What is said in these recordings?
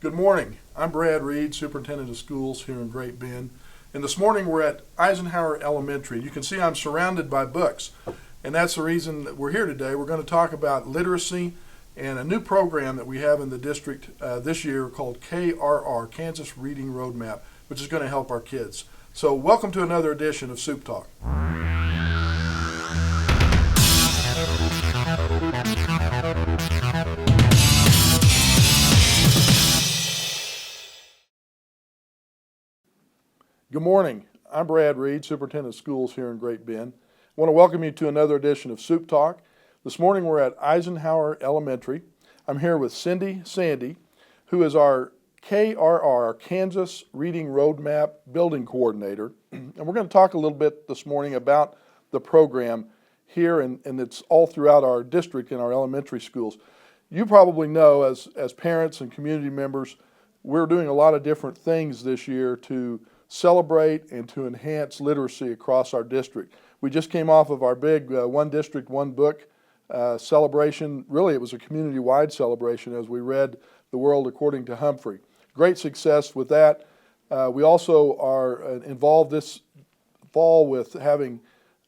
Good morning. I'm Brad Reed, Superintendent of Schools here in Great Bend. And this morning we're at Eisenhower Elementary. You can see I'm surrounded by books. And that's the reason that we're here today. We're going to talk about literacy and a new program that we have in the district this year called KRR, Kansas Reading Roadmap, which is going to help our kids. So welcome to another edition of Soup Talk. Good morning. I'm Brad Reed, Superintendent of Schools here in Great Bend. I want to welcome you to another edition of Soup Talk. This morning we're at Eisenhower Elementary. I'm here with Sandy, who is our KRR, Kansas Reading Roadmap Building Coordinator. And we're going to talk a little bit this morning about the program here, and it's all throughout our district in our elementary schools. You probably know as parents and community members, we're doing a lot of different things this year to celebrate and to enhance literacy across our district. We just came off of our big One District, One Book celebration. Really, it was a community-wide celebration as we read The World According to Humphrey. Great success with that. We also are involved this fall with having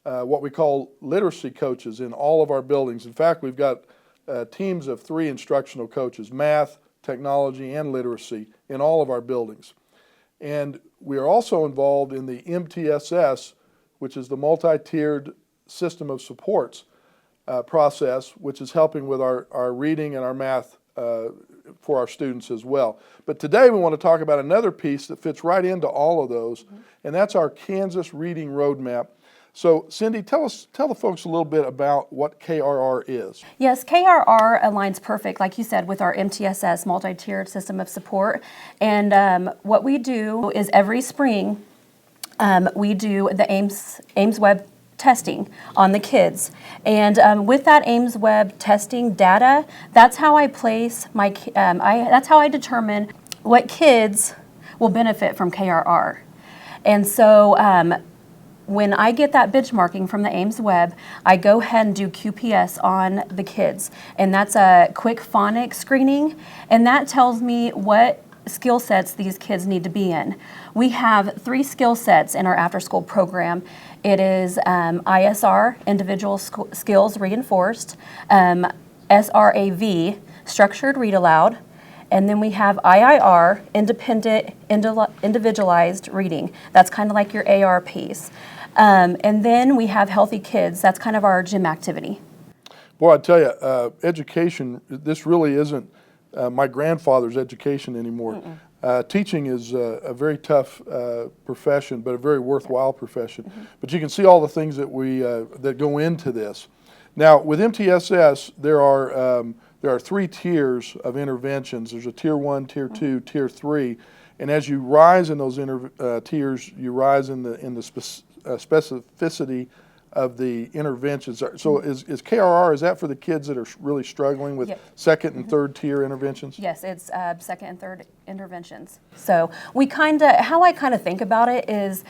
what we call literacy coaches in all of our buildings. In fact, we've got teams of 3 instructional coaches, math, technology, and literacy in all of our buildings. And we are also involved in the MTSS, which is the multi-tiered system of supports process, which is helping with our reading and our math for our students as well. But today we want to talk about another piece that fits right into all of those, and that's our Kansas Reading Roadmap. So, Cindy, tell the folks a little bit about what KRR is. Yes, KRR aligns perfect, like you said, with our MTSS, multi-tiered system of support. And what we do is every spring, we do the Ames Web testing on the kids. And with that Ames Web testing data, that's how I place my, that's how I determine what kids will benefit from KRR. And so, when I get that benchmarking from the Ames Web, I go ahead and do QPS on the kids. And that's a quick phonics screening, and that tells me what skill sets these kids need to be in. We have 3 skill sets in our after-school program. It is ISR, Individual Skills Reinforced, SRAV, Structured Read Aloud, and then we have IIR, Individualized Reading. That's kind of like your AR piece. And then we have Healthy Kids. That's kind of our gym activity. Boy, I tell you, education, this really isn't my grandfather's education anymore. Teaching is a very tough profession, but a very worthwhile profession. But you can see all the things that that go into this. Now, with MTSS, there are 3 tiers of interventions. There's a Tier 1, Tier 2, Tier 3. And as you rise in those tiers, you rise in the specificity of the interventions. So is KRR, is that for the kids that are really struggling with second and third tier interventions? Yes, it's second and third interventions. So how I kind of think about it is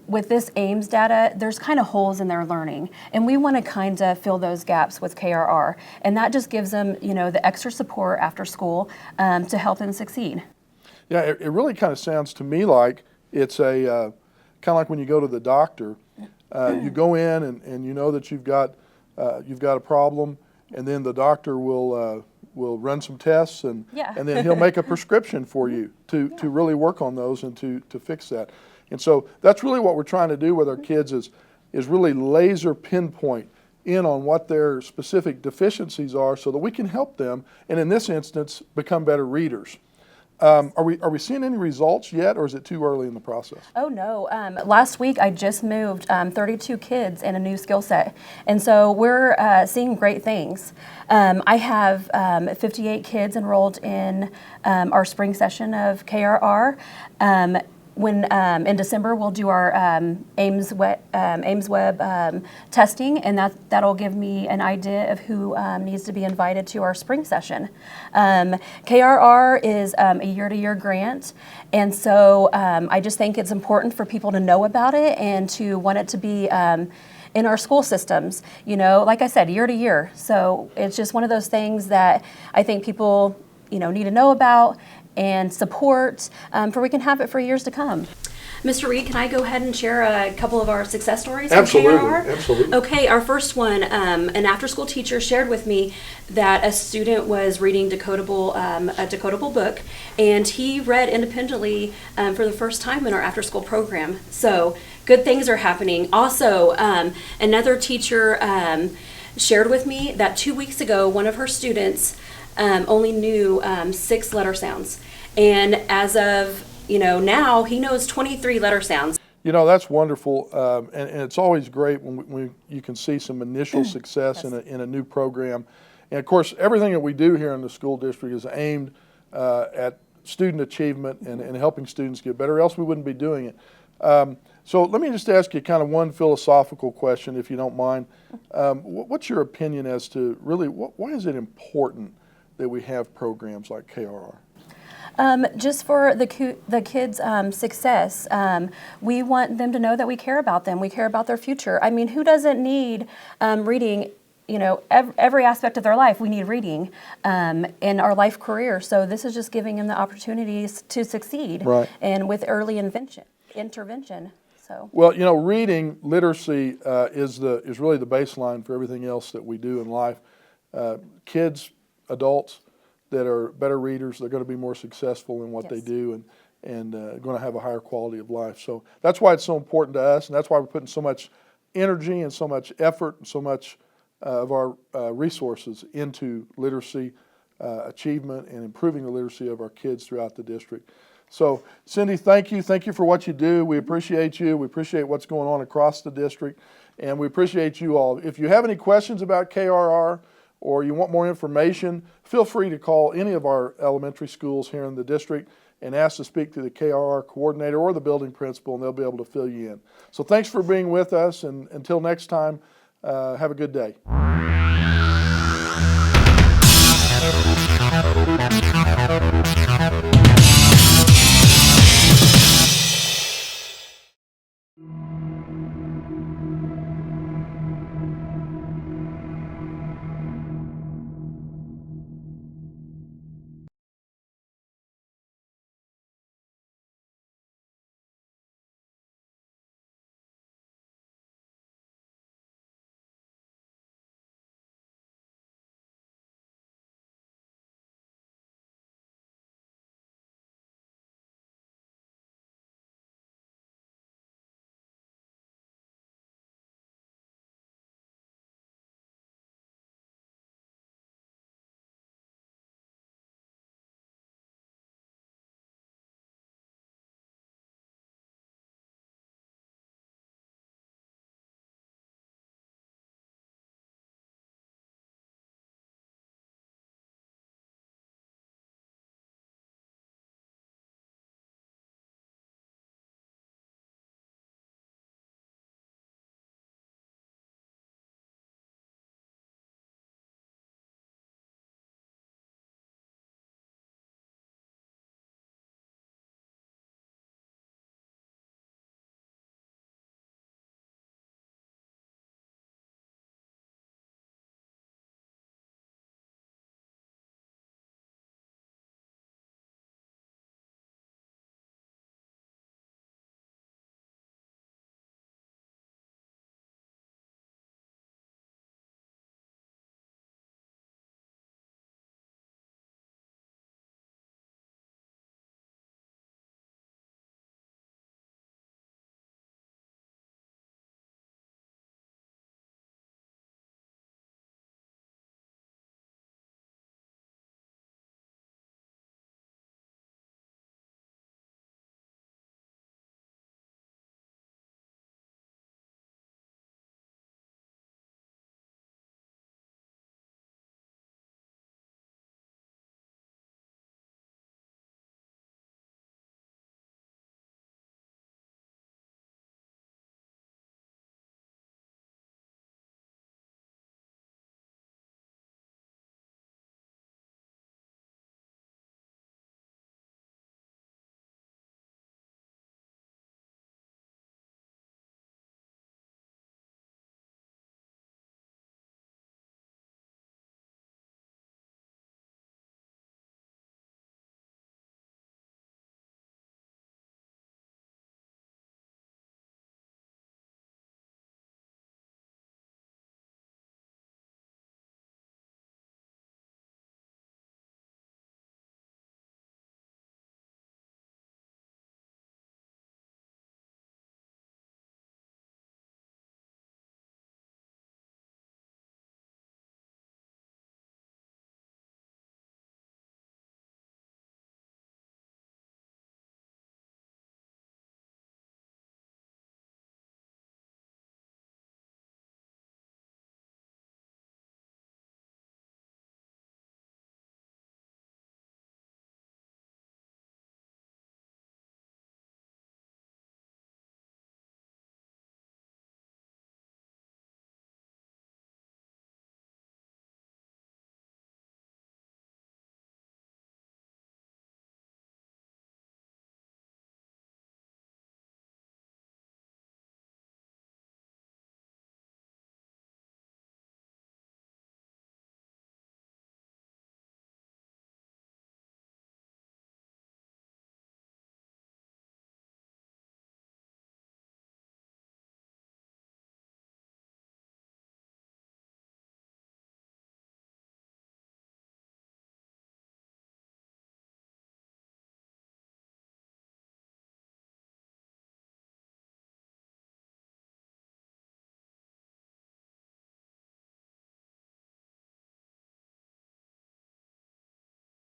with this Ames data, there's kind of holes in their learning, and we want to kind of fill those gaps with KRR, and that just gives them, the extra support after school to help them succeed. Yeah, it really kind of sounds to me like it's a kind of like when you go to the doctor. You go in and you know that you've got a problem, and then the doctor will run some tests and then he'll make a prescription for you to really work on those and to fix that. And so that's really what we're trying to do with our kids is really laser pinpoint in on what their specific deficiencies are so that we can help them, and in this instance, become better readers. Are we seeing any results yet, or is it too early in the process? Oh no! Last week I just moved 32 kids in a new skill set, and so we're seeing great things. I have 58 kids enrolled in our spring session of KRR. When in December we'll do our Ames Web testing, and that'll give me an idea of who needs to be invited to our spring session. KRR is a year-to-year grant, and so I just think it's important for people to know about it and to want it to be in our school systems, like I said, year to year. So it's just one of those things that I think people need to know about and support, for we can have it for years to come. Mr. Reed, can I go ahead and share a couple of our success stories from KRR? Absolutely. Okay, our first one, an after-school teacher shared with me that a student was reading a decodable book, and he read independently for the first time in our after-school program. So good things are happening. Also, another teacher shared with me that 2 weeks ago, one of her students only knew 6 letter sounds, and as of now he knows 23 letter sounds. That's wonderful, and it's always great when you can see some initial success Yes. in a new program. And of course, everything that we do here in the school district is aimed at student achievement and helping students get better, else we wouldn't be doing it. So let me just ask you kind of one philosophical question, if you don't mind. What's your opinion as to really why is it important that we have programs like KRR? Just for the kids' success, we want them to know that we care about them. We care about their future. I mean, who doesn't need reading? Every aspect of their life, we need reading in our life career. So this is just giving them the opportunities to succeed, Right. And with early intervention. So. Well, reading literacy is really the baseline for everything else that we do in life. Kids, adults that are better readers, they're going to be more successful in what Yes. they do and going to have a higher quality of life. So that's why it's so important to us, and that's why we're putting so much energy and so much effort and so much of our resources into literacy achievement and improving the literacy of our kids throughout the district. So, Cindy, thank you. Thank you for what you do. We appreciate you. We appreciate what's going on across the district, and we appreciate you all. If you have any questions about KRR or you want more information, feel free to call any of our elementary schools here in the district and ask to speak to the KRR coordinator or the building principal, and they'll be able to fill you in. So thanks for being with us, and until next time, have a good day.